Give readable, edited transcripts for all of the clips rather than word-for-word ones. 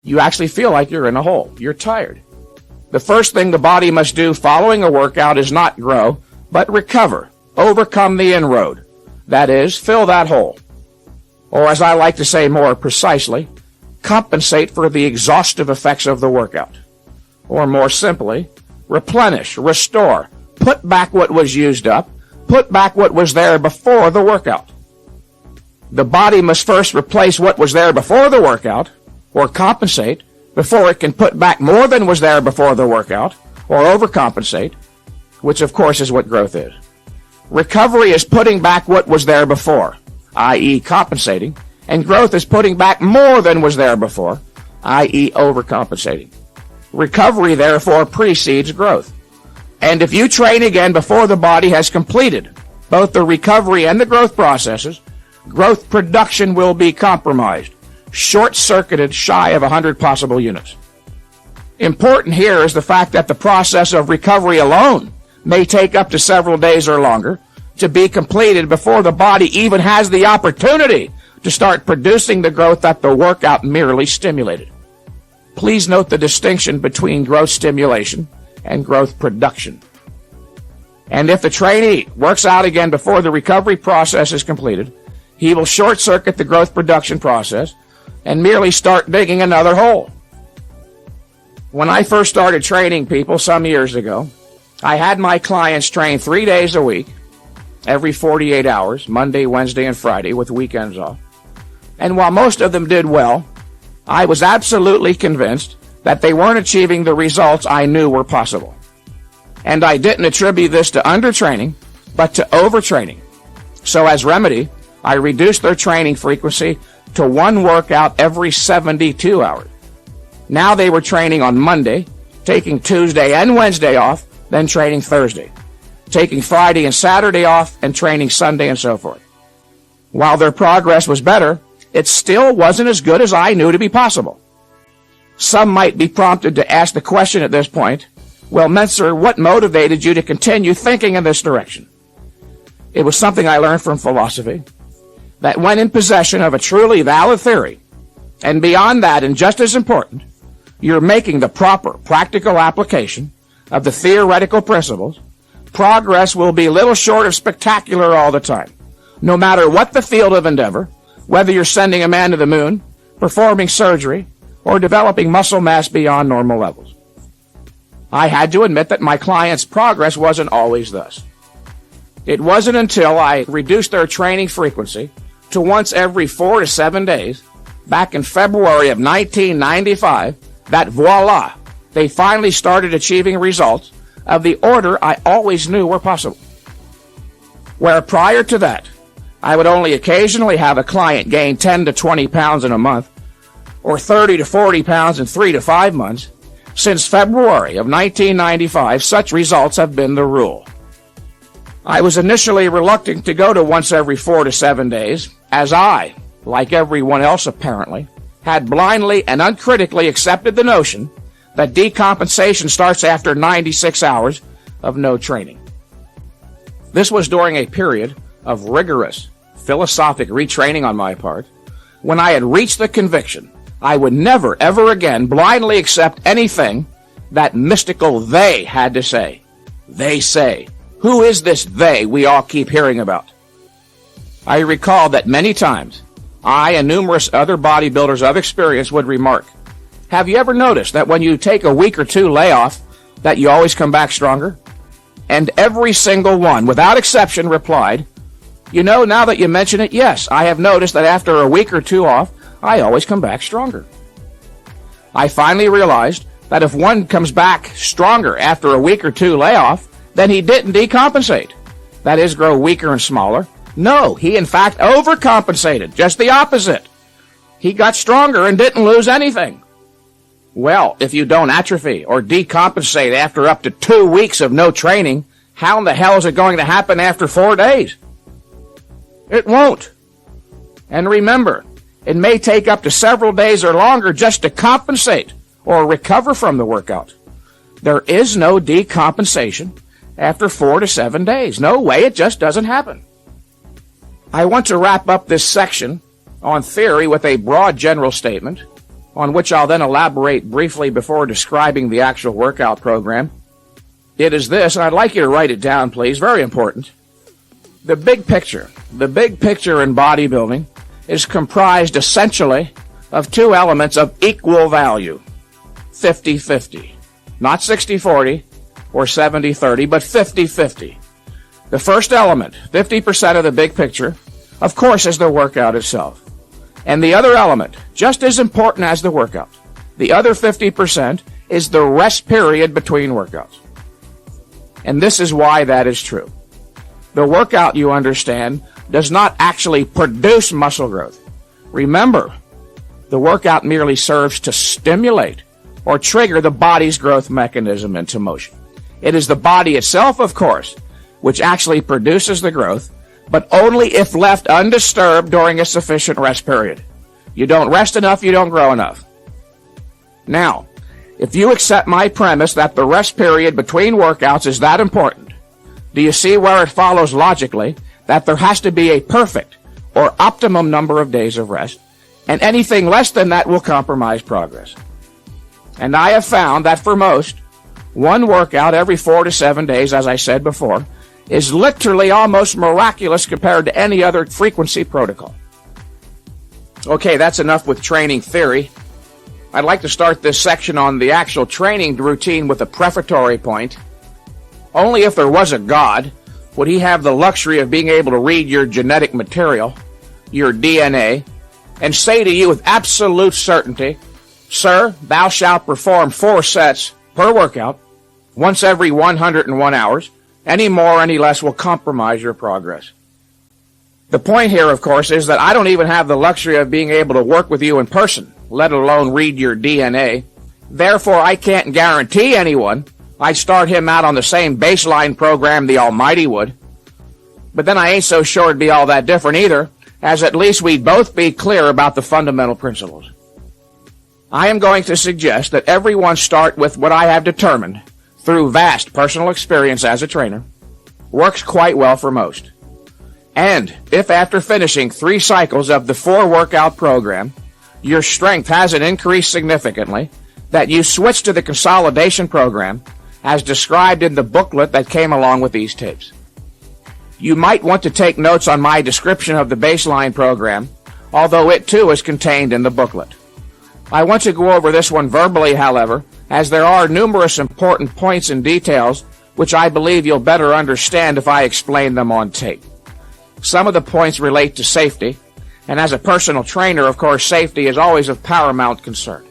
You actually feel like you're in a hole. You're tired. The first thing the body must do following a workout is not grow, but recover, overcome the inroad. That is, fill that hole. Or as I like to say more precisely, compensate for the exhaustive effects of the workout. Or more simply, replenish, restore, put back what was used up, put back what was there before the workout. The body must first replace what was there before the workout, or compensate, before it can put back more than was there before the workout, or overcompensate, which of course is what growth is. Recovery is putting back what was there before, i.e. compensating, and growth is putting back more than was there before, i.e. overcompensating. Recovery, therefore, precedes growth. And if you train again before the body has completed both the recovery and the growth processes, growth production will be compromised, short-circuited shy of 100 possible units. Important here is the fact that the process of recovery alone may take up to several days or longer to be completed before the body even has the opportunity to start producing the growth that the workout merely stimulated. Please note the distinction between growth stimulation and growth production. And if the trainee works out again before the recovery process is completed, he will short-circuit the growth production process and merely start digging another hole. When I first started training people some years ago, I had my clients train 3 days a week, every 48 hours, Monday, Wednesday, and Friday, with weekends off. And while most of them did well, I was absolutely convinced that they weren't achieving the results I knew were possible. And I didn't attribute this to undertraining, but to overtraining. So as remedy, I reduced their training frequency to one workout every 72 hours. Now they were training on Monday, taking Tuesday and Wednesday off, then training Thursday, taking Friday and Saturday off, and training Sunday, and so forth. While their progress was better, it still wasn't as good as I knew to be possible. Some might be prompted to ask the question at this point, well, Mentzer, what motivated you to continue thinking in this direction? It was something I learned from philosophy, that when in possession of a truly valid theory, and beyond that, and just as important, you're making the proper practical application of the theoretical principles, progress will be little short of spectacular all the time. No matter what the field of endeavor, whether you're sending a man to the moon, performing surgery, or developing muscle mass beyond normal levels. I had to admit that my clients' progress wasn't always thus. It wasn't until I reduced their training frequency to once every 4 to 7 days, back in February of 1995, that voila, they finally started achieving results of the order I always knew were possible. Where prior to that, I would only occasionally have a client gain 10 to 20 pounds in a month, or 30 to 40 pounds in 3 to 5 months, since February of 1995, such results have been the rule. I was initially reluctant to go to once every 4 to 7 days, as I, like everyone else apparently, had blindly and uncritically accepted the notion that decompensation starts after 96 hours of no training. This was during a period of rigorous philosophic retraining on my part, when I had reached the conviction I would never ever again blindly accept anything that mystical they had to say. They say. Who is this they we all keep hearing about? I recall that many times I and numerous other bodybuilders of experience would remark, have you ever noticed that when you take a week or two layoff, that you always come back stronger? And every single one, without exception, replied, you know, now that you mention it, yes, I have noticed that after a week or two off, I always come back stronger. I finally realized that if one comes back stronger after a week or two layoff, then he didn't decompensate. That is, grow weaker and smaller. No, he in fact overcompensated, just the opposite. He got stronger and didn't lose anything. Well, if you don't atrophy or decompensate after up to 2 weeks of no training, how in the hell is it going to happen after 4 days? It won't. And remember, it may take up to several days or longer just to compensate or recover from the workout. There is no decompensation after 4 to 7 days. No way, it just doesn't happen. I want to wrap up this section on theory with a broad general statement on which I'll then elaborate briefly before describing the actual workout program. It is this, and I'd like you to write it down, please, very important. The big picture in bodybuilding is comprised essentially of two elements of equal value, 50-50. Not 60-40 or 70-30, but 50-50. The first element, 50% of the big picture, of course, is the workout itself. And the other element, just as important as the workout, the other 50% is the rest period between workouts. And this is why that is true. The workout, you understand, does not actually produce muscle growth. Remember, the workout merely serves to stimulate or trigger the body's growth mechanism into motion. It is the body itself, of course, which actually produces the growth, but only if left undisturbed during a sufficient rest period. You don't rest enough, you don't grow enough. Now, if you accept my premise that the rest period between workouts is that important, do you see where it follows logically that there has to be a perfect or optimum number of days of rest, and anything less than that will compromise progress? And I have found that for most, one workout every 4 to 7 days, as I said before, is literally almost miraculous compared to any other frequency protocol. Okay, that's enough with training theory. I'd like to start this section on the actual training routine with a prefatory point. Only if there was a God would he have the luxury of being able to read your genetic material, your DNA, and say to you with absolute certainty, "Sir, thou shalt perform 4 sets per workout, once every 101 hours. Any more, any less will compromise your progress." The point here, of course, is that I don't even have the luxury of being able to work with you in person, let alone read your DNA. Therefore, I can't guarantee anyone I'd start him out on the same baseline program the Almighty would. But then I ain't so sure it'd be all that different either, as at least we'd both be clear about the fundamental principles. I am going to suggest that everyone start with what I have determined, through vast personal experience as a trainer, works quite well for most. And if after finishing 3 cycles of the 4 workout program, your strength hasn't increased significantly, that you switch to the consolidation program as described in the booklet that came along with these tapes. You might want to take notes on my description of the baseline program, although it too is contained in the booklet. I want to go over this one verbally, however, as there are numerous important points and details which I believe you'll better understand if I explain them on tape. Some of the points relate to safety, and as a personal trainer, of course, safety is always of paramount concern.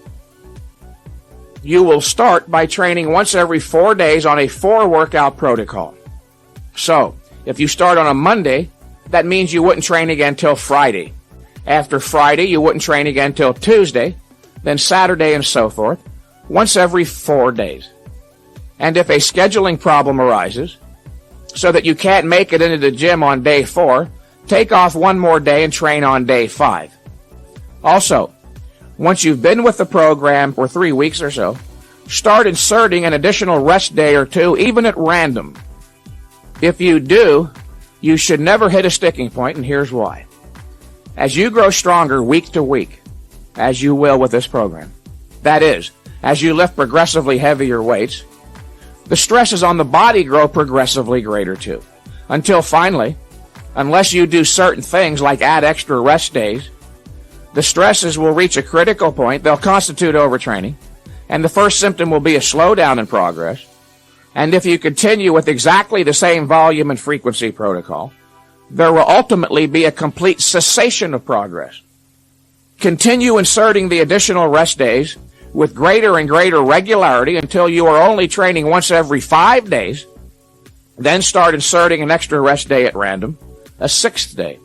You will start by training once every 4 days on a 4-workout protocol. So, if you start on a Monday, that means you wouldn't train again till Friday. After Friday, you wouldn't train again till Tuesday, then Saturday, and so forth, once every 4 days. And if a scheduling problem arises, so that you can't make it into the gym on day 4, take off 1 more day and train on day 5. Also, once you've been with the program for 3 weeks or so, start inserting an additional rest day or 2, even at random. If you do, you should never hit a sticking point, and here's why. As you grow stronger week to week, as you will with this program, that is, as you lift progressively heavier weights, the stresses on the body grow progressively greater too, until finally, unless you do certain things like add extra rest days, the stresses will reach a critical point, they'll constitute overtraining, and the first symptom will be a slowdown in progress. And if you continue with exactly the same volume and frequency protocol, there will ultimately be a complete cessation of progress. Continue inserting the additional rest days with greater and greater regularity until you are only training once every 5 days. Then start inserting an extra rest day at random, a 6th day.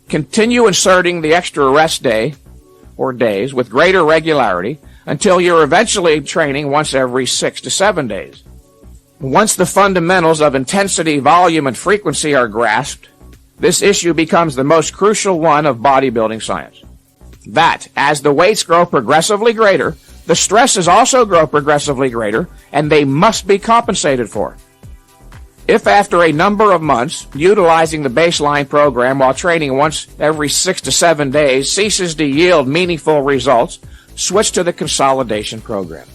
Continue inserting the extra rest day or days with greater regularity until you're eventually training once every 6 to 7 days. Once the fundamentals of intensity, volume, and frequency are grasped, this issue becomes the most crucial one of bodybuilding science. That, as the weights grow progressively greater, the stresses also grow progressively greater, and they must be compensated for. If after a number of months, utilizing the baseline program while training once every 6 to 7 days ceases to yield meaningful results, switch to the consolidation program.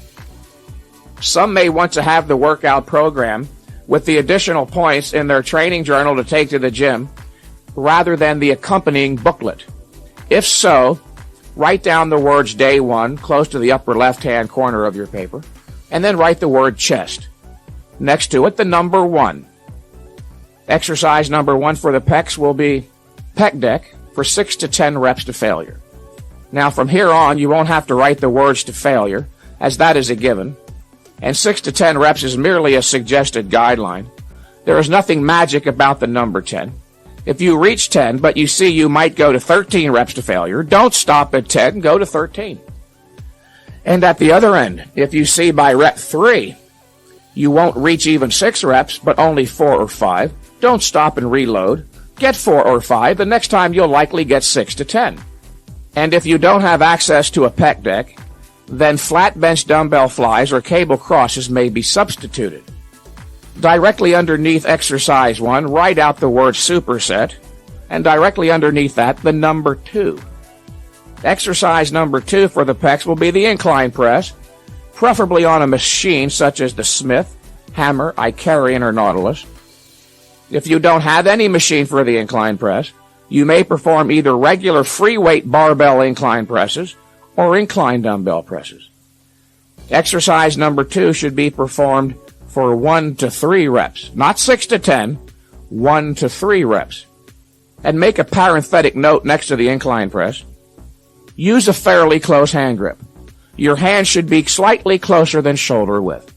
Some may want to have the workout program with the additional points in their training journal to take to the gym rather than the accompanying booklet. If so, write down the words day 1 close to the upper left-hand corner of your paper, and then write the word chest. Next to it, the number 1. Exercise number 1 for the pecs will be pec deck for 6 to 10 reps to failure. Now from here on, you won't have to write the words to failure, as that is a given, and 6 to 10 reps is merely a suggested guideline. There is nothing magic about the number 10. If you reach 10, but you see you might go to 13 reps to failure, don't stop at 10, go to 13. And at the other end, if you see by rep 3, you won't reach even 6 reps, but only 4 or 5, don't stop and reload. Get 4 or 5, the next time you'll likely get 6 to 10. And if you don't have access to a pec deck, then flat bench dumbbell flies or cable crosses may be substituted. Directly underneath exercise 1, write out the word superset, and directly underneath that, the number 2. Exercise number 2 for the pecs will be the incline press, preferably on a machine such as the Smith, Hammer, Icarian, or Nautilus. If you don't have any machine for the incline press, you may perform either regular free weight barbell incline presses or incline dumbbell presses. Exercise number 2 should be performed for 1 to 3 reps, not 6 to 10, 1 to 3 reps. And make a parenthetic note next to the incline press. Use a fairly close hand grip. Your hand should be slightly closer than shoulder width.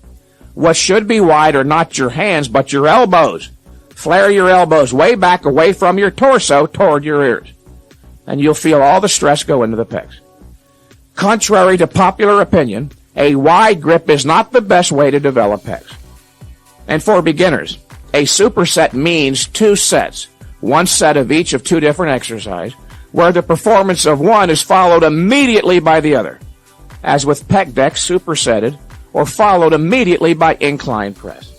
What should be wide are not your hands, but your elbows. Flare your elbows way back away from your torso toward your ears, and you'll feel all the stress go into the pecs. Contrary to popular opinion, a wide grip is not the best way to develop pecs. And for beginners, a superset means 2 sets, 1 set of each of 2 different exercises, where the performance of one is followed immediately by the other, as with pec deck supersetted, or followed immediately by incline press.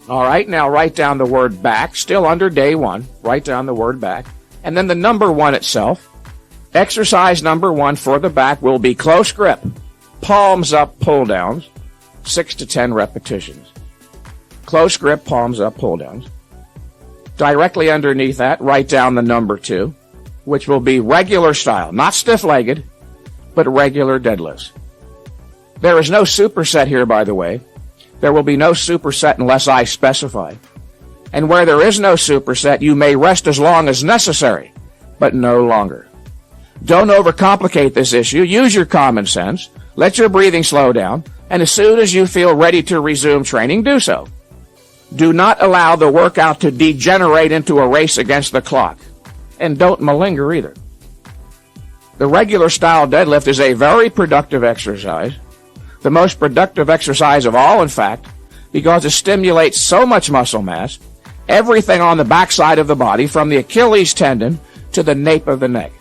All right, now write down the word back, still under day 1. Write down the word back, and then the number 1 itself. Exercise number 1 for the back will be close grip, palms up, pull downs, 6 to 10 repetitions. Close grip, palms up, pull downs. Directly underneath that, write down the number 2, which will be regular style, not stiff-legged, but regular deadlifts. There is no superset here, by the way. There will be no superset unless I specify. And where there is no superset, you may rest as long as necessary, but no longer. Don't overcomplicate this issue. Use your common sense. Let your breathing slow down, and as soon as you feel ready to resume training, do so. Do not allow the workout to degenerate into a race against the clock. And don't malinger either. The regular style deadlift is a very productive exercise. The most productive exercise of all, in fact, because it stimulates so much muscle mass, everything on the backside of the body, from the Achilles tendon to the nape of the neck.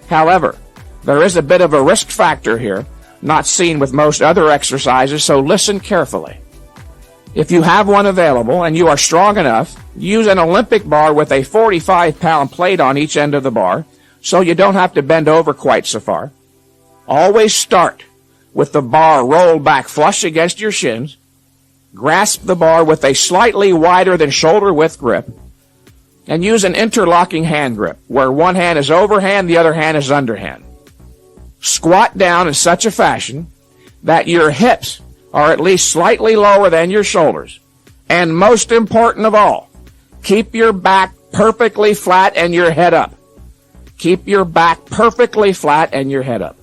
However, there is a bit of a risk factor here, not seen with most other exercises, so listen carefully. If you have one available and you are strong enough, use an Olympic bar with a 45-pound plate on each end of the bar, so you don't have to bend over quite so far. Always start with the bar rolled back flush against your shins. Grasp the bar with a slightly wider than shoulder width grip, and use an interlocking hand grip, where one hand is overhand, the other hand is underhand. Squat down in such a fashion that your hips are at least slightly lower than your shoulders. And most important of all, keep your back perfectly flat and your head up. Keep your back perfectly flat and your head up.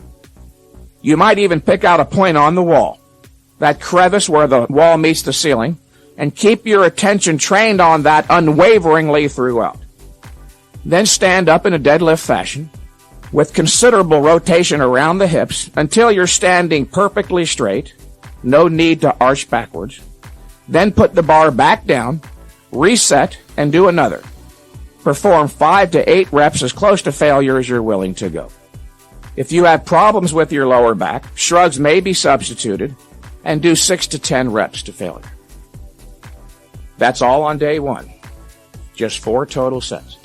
You might even pick out a point on the wall, that crevice where the wall meets the ceiling, and keep your attention trained on that unwaveringly throughout. Then stand up in a deadlift fashion with considerable rotation around the hips until you're standing perfectly straight. No need to arch backwards. Then put the bar back down, reset, and do another. Perform 5 to 8 reps as close to failure as you're willing to go. If you have problems with your lower back, shrugs may be substituted, and do 6 to 10 reps to failure. That's all on day 1. Just 4 total sets.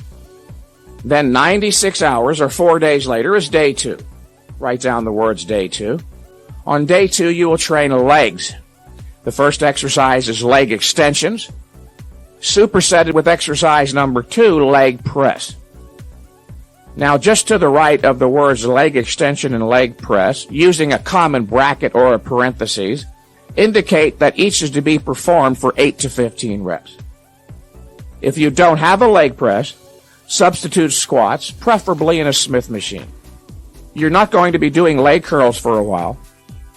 Then 96 hours or 4 days later is day 2. Write down the words day 2. On day 2, you will train legs. The first exercise is leg extensions, supersetted with exercise number 2, leg press. Now, just to the right of the words leg extension and leg press, using a common bracket or a parenthesis, indicate that each is to be performed for 8 to 15 reps. If you don't have a leg press, substitute squats, preferably in a Smith machine. You're not going to be doing leg curls for a while.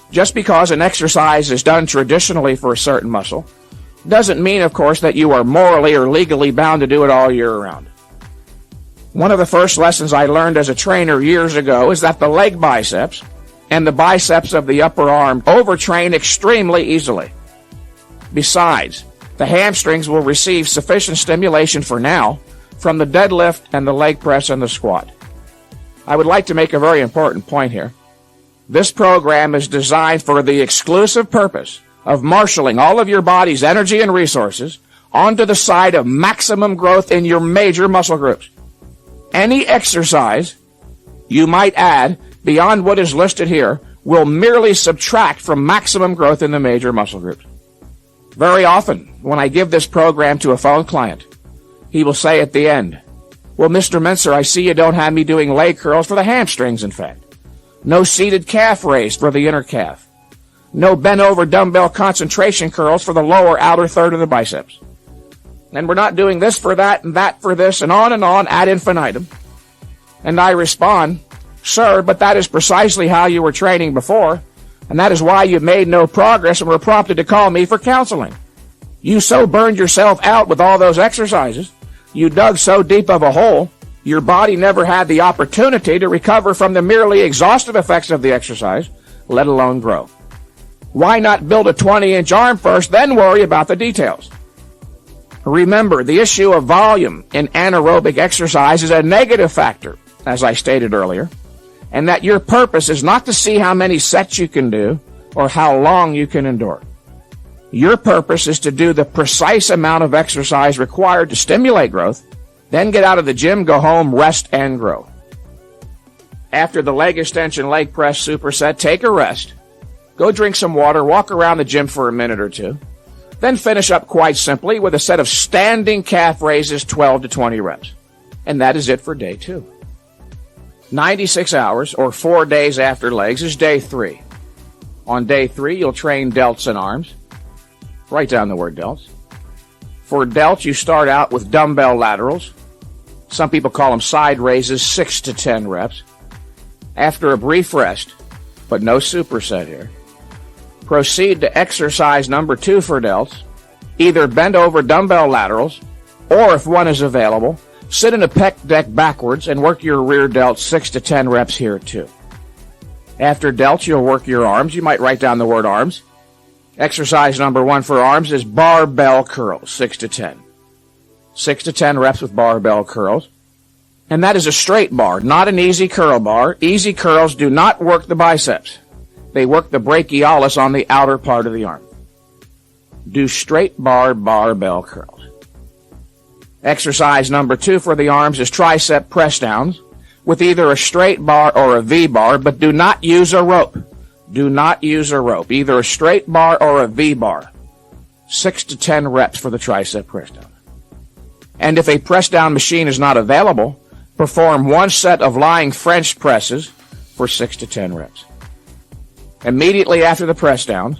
Just because an exercise is done traditionally for a certain muscle doesn't mean, of course, that you are morally or legally bound to do it all year round. One of the first lessons I learned as a trainer years ago is that the leg biceps and the biceps of the upper arm overtrain extremely easily. Besides, the hamstrings will receive sufficient stimulation for now from the deadlift and the leg press and the squat. I would like to make a very important point here. This program is designed for the exclusive purpose of marshaling all of your body's energy and resources onto the side of maximum growth in your major muscle groups. Any exercise you might add beyond what is listed here will merely subtract from maximum growth in the major muscle groups. Very often, when I give this program to a phone client, he will say at the end, "Well, Mr. Mentzer, I see you don't have me doing leg curls for the hamstrings, in fact. No seated calf raise for the inner calf. No bent over dumbbell concentration curls for the lower outer third of the biceps. And we're not doing this for that and that for this and on ad infinitum." And I respond, "Sir, but that is precisely how you were training before, and that is why you made no progress and were prompted to call me for counseling. You so burned yourself out with all those exercises, you dug so deep of a hole, your body never had the opportunity to recover from the merely exhaustive effects of the exercise, let alone grow. Why not build a 20-inch arm first, then worry about the details?" Remember, the issue of volume in anaerobic exercise is a negative factor, as I stated earlier, and that your purpose is not to see how many sets you can do or how long you can endure. Your purpose is to do the precise amount of exercise required to stimulate growth, then get out of the gym, go home, rest, and grow. After the leg extension, leg press superset, take a rest. Go drink some water, walk around the gym for a minute or two. Then finish up quite simply with a set of standing calf raises, 12 to 20 reps. And that is it for day 2. 96 hours, or 4 days after legs, is day 3. On day 3, you'll train delts and arms. Write down the word delts. For delts, you start out with dumbbell laterals. Some people call them side raises, 6 to 10 reps. After a brief rest, but no superset here, proceed to exercise number 2 for delts. Either bend over dumbbell laterals, or if one is available, sit in a pec deck backwards and work your rear delts 6 to 10 reps here too. After delts, you'll work your arms. You might write down the word arms. Exercise number 1 for arms is barbell curls, 6 to 10. 6 to 10 reps with barbell curls. And that is a straight bar, not an easy curl bar. Easy curls do not work the biceps. They work the brachialis on the outer part of the arm. Do straight bar barbell curls. Exercise number 2 for the arms is tricep press downs with either a straight bar or a V bar, but do not use a rope. Do not use a rope. Either a straight bar or a V bar. 6 to 10 reps for the tricep press down. And if a press down machine is not available, perform 1 set of lying French presses for 6 to 10 reps. Immediately after the press downs,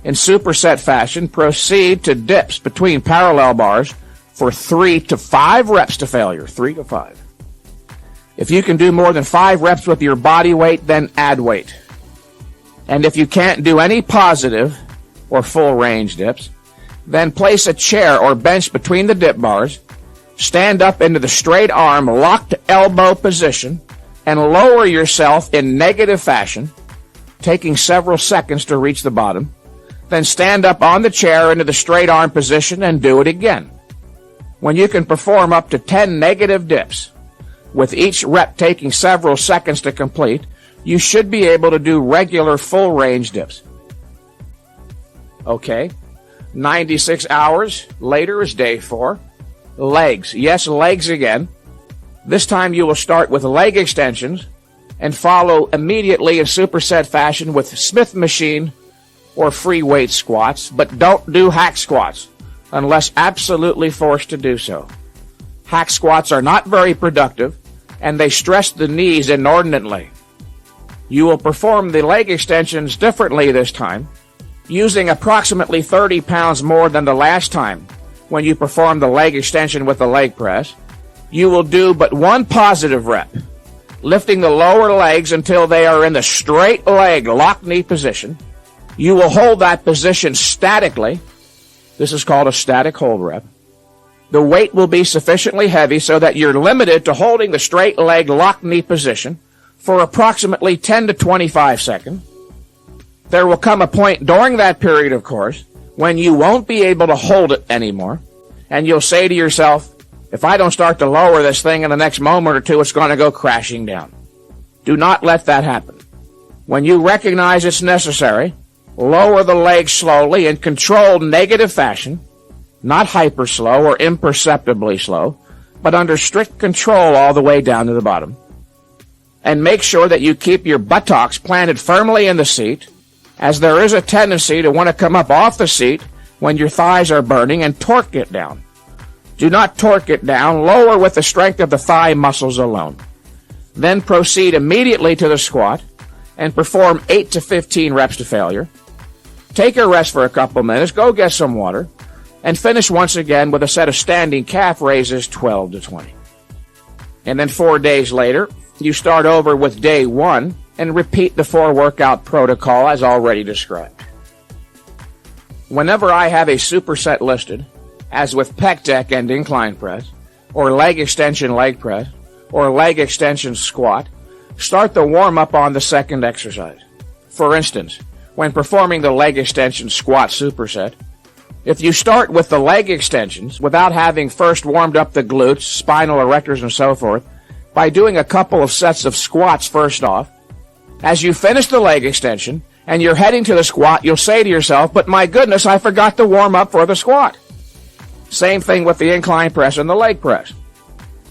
in superset fashion, proceed to dips between parallel bars for 3 to 5 reps to failure. 3 to 5. If you can do more than 5 reps with your body weight, then add weight. And if you can't do any positive or full range dips, then place a chair or bench between the dip bars, stand up into the straight arm, locked elbow position, and lower yourself in negative fashion, taking several seconds to reach the bottom. Then stand up on the chair into the straight arm position and do it again. When you can perform up to 10 negative dips, with each rep taking several seconds to complete, you should be able to do regular full range dips. Okay, 96 hours later is day 4. Legs. Yes, legs again. This time you will start with leg extensions and follow immediately in superset fashion with Smith machine or free weight squats, but don't do hack squats unless absolutely forced to do so. Hack squats are not very productive, and they stress the knees inordinately. You will perform the leg extensions differently this time, using approximately 30 pounds more than the last time when you performed the leg extension with the leg press. You will do but one positive rep, lifting the lower legs until they are in the straight leg lock knee position. You will hold that position statically. This is called a static hold rep. The weight will be sufficiently heavy so that you're limited to holding the straight leg lock knee position for approximately 10 to 25 seconds. There will come a point during that period, of course, when you won't be able to hold it anymore, and you'll say to yourself, if I don't start to lower this thing in the next moment or two, it's going to go crashing down. Do not let that happen. When you recognize it's necessary, lower the legs slowly in controlled negative fashion, not hyper slow or imperceptibly slow, but under strict control all the way down to the bottom. And make sure that you keep your buttocks planted firmly in the seat, as there is a tendency to want to come up off the seat when your thighs are burning, and torque it down. Do not torque it down, lower with the strength of the thigh muscles alone. Then proceed immediately to the squat and perform 8 to 15 reps to failure. Take a rest for a couple minutes, go get some water, and finish once again with a set of standing calf raises 12 to 20. And then 4 days later, you start over with day 1 and repeat the 4 workout protocol as already described. Whenever I have a superset listed, as with pec deck and incline press, or leg extension leg press, or leg extension squat, start the warm-up on the second exercise. For instance, when performing the leg extension squat superset, if you start with the leg extensions without having first warmed up the glutes, spinal erectors, and so forth, by doing a couple of sets of squats first off, as you finish the leg extension and you're heading to the squat, you'll say to yourself, but my goodness, I forgot to warm up for the squat. Same thing with the incline press and the leg press.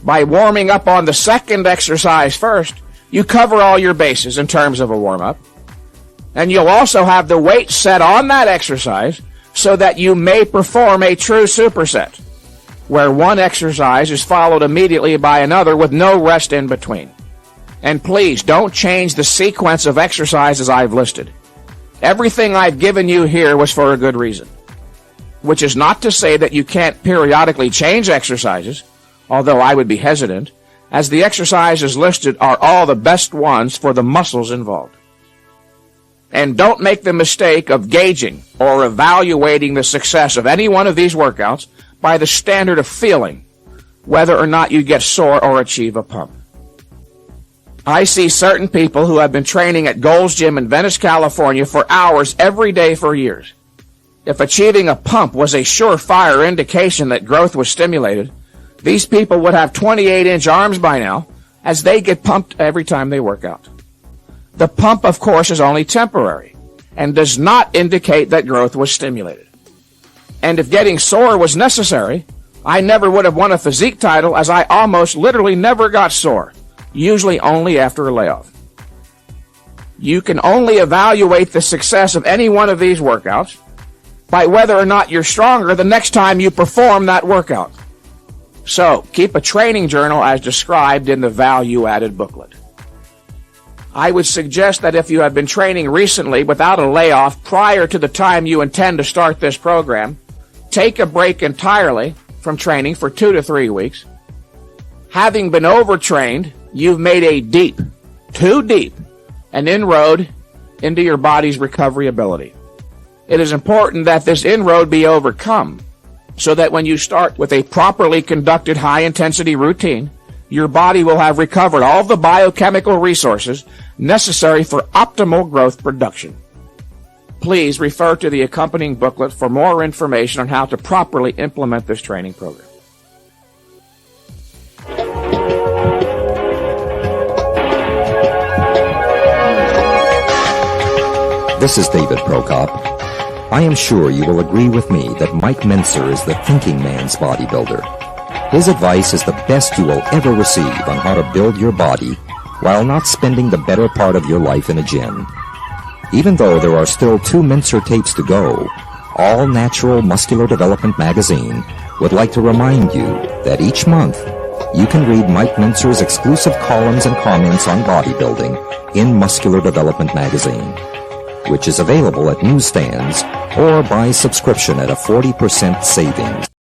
By warming up on the second exercise first, you cover all your bases in terms of a warm-up. And you'll also have the weight set on that exercise so that you may perform a true superset, where one exercise is followed immediately by another with no rest in between. And please, don't change the sequence of exercises I've listed. Everything I've given you here was for a good reason, which is not to say that you can't periodically change exercises, although I would be hesitant, as the exercises listed are all the best ones for the muscles involved. And don't make the mistake of gauging or evaluating the success of any one of these workouts by the standard of feeling whether or not you get sore or achieve a pump. I see certain people who have been training at Gold's Gym in Venice, California for hours every day for years. If achieving a pump was a surefire indication that growth was stimulated, these people would have 28-inch arms by now, as they get pumped every time they work out. The pump, of course, is only temporary and does not indicate that growth was stimulated. And if getting sore was necessary, I never would have won a physique title, as I almost literally never got sore, usually only after a layoff. You can only evaluate the success of any one of these workouts by whether or not you're stronger the next time you perform that workout. So, keep a training journal as described in the value-added booklet. I would suggest that if you have been training recently without a layoff prior to the time you intend to start this program, take a break entirely from training for 2 to 3 weeks. Having been overtrained, you've made a deep, too deep, an inroad into your body's recovery ability. It is important that this inroad be overcome so that when you start with a properly conducted high-intensity routine, your body will have recovered all the biochemical resources necessary for optimal growth production. Please refer to the accompanying booklet for more information on how to properly implement this training program. This is David Prokop. I am sure you will agree with me that Mike Mentzer is the thinking man's bodybuilder. His advice is the best you will ever receive on how to build your body while not spending the better part of your life in a gym. Even though there are still 2 Mentzer tapes to go, All Natural Muscular Development magazine would like to remind you that each month you can read Mike Mentzer's exclusive columns and comments on bodybuilding in Muscular Development magazine, which is available at newsstands or by subscription at a 40% savings.